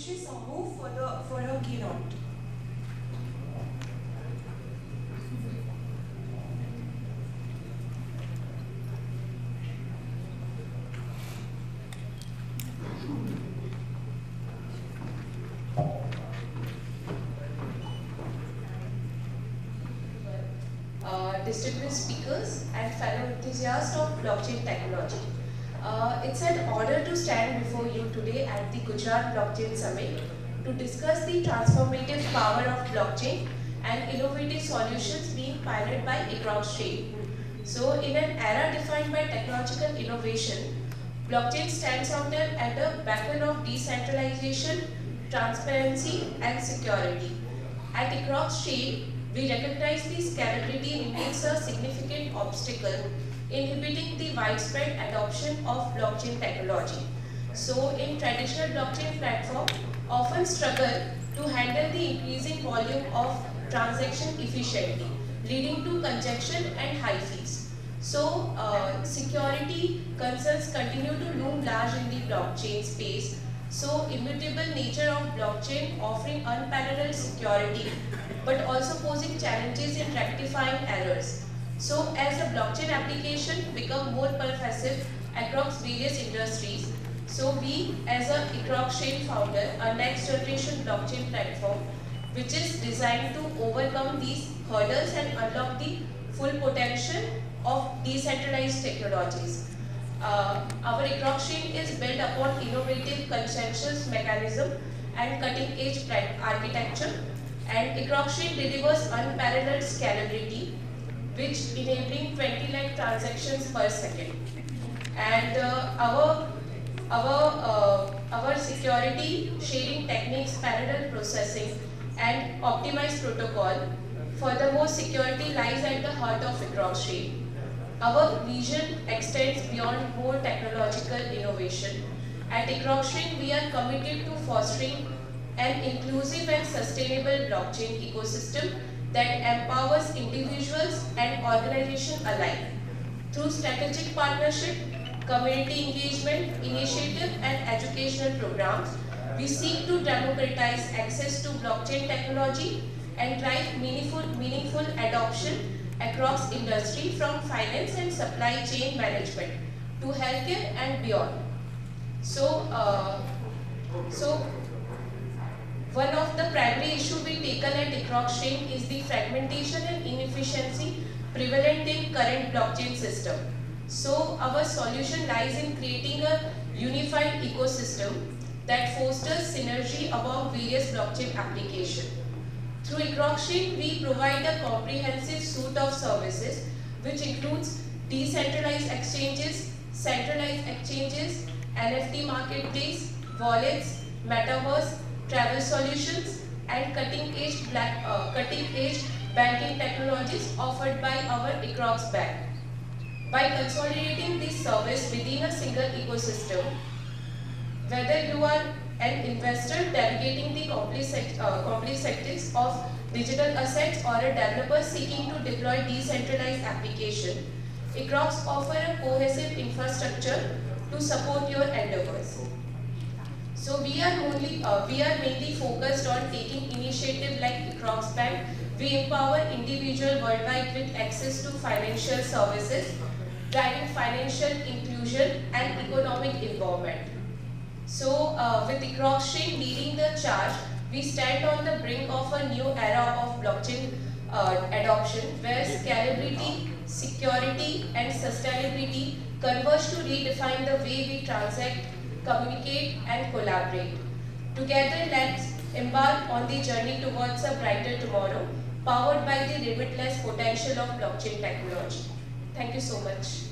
which is a move for her keynote. Distinguished speakers and fellow enthusiasts of blockchain technology. It's an honor to stand before you today at the Gujarat Blockchain Summit to discuss the transformative power of blockchain and innovative solutions being piloted by Equinox Chain. So, in an era defined by technological innovation, blockchain stands out at the beacon of decentralization, transparency, and security. At Equinox Chain, we recognize the scalability remains a significant obstacle inhibiting the widespread adoption of blockchain technology. So, in traditional blockchain platforms, often struggle to handle the increasing volume of transaction efficiently, leading to congestion and high fees. So, security concerns continue to loom large in the blockchain space. So, immutable nature of blockchain offering unparalleled security, but also posing challenges in rectifying errors. So, as the blockchain application become more pervasive across various industries, so we as a Equinox Chain founder, a next generation blockchain platform, which is designed to overcome these hurdles and unlock the full potential of decentralized technologies. Our Equinox Chain is built upon innovative consensus mechanism and cutting edge architecture, and Equinox Chain delivers unparalleled scalability, which enabling 20 lakh transactions per second. And our security sharing techniques, parallel processing, and optimized protocol. Furthermore, security lies at the heart of Equinox Chain. Our vision extends beyond more technological innovation. At Equinox Chain, we are committed to fostering an inclusive and sustainable blockchain ecosystem that empowers individuals and organizations alike. Through strategic partnership, community engagement, initiative, and educational programs, we seek to democratize access to blockchain technology and drive meaningful adoption across industry from finance and supply chain management to healthcare and beyond. So, one of the primary issues we tackle at Equinox Chain is the fragmentation and inefficiency prevalent in current blockchain system. So, our solution lies in creating a unified ecosystem that fosters synergy among various blockchain applications. Through Equinox Chain, we provide a comprehensive suite of services which includes decentralized exchanges, centralized exchanges, NFT marketplace, wallets, metaverse, travel solutions, and cutting-edge banking technologies offered by our Equinox Bank. By consolidating this service within a single ecosystem, whether you are an investor navigating the complexities of digital assets or a developer seeking to deploy decentralized application, Equinox offers a cohesive infrastructure to support your endeavors. So we are mainly focused on taking initiative like Equinox Bank. We empower individuals worldwide with access to financial services, driving financial inclusion and economic empowerment. So with Equinox Chain leading the charge, we stand on the brink of a new era of blockchain adoption where scalability, security, and sustainability converge to redefine the way we transact, communicate, and collaborate. Together, let's embark on the journey towards a brighter tomorrow, powered by the limitless potential of blockchain technology. Thank you so much.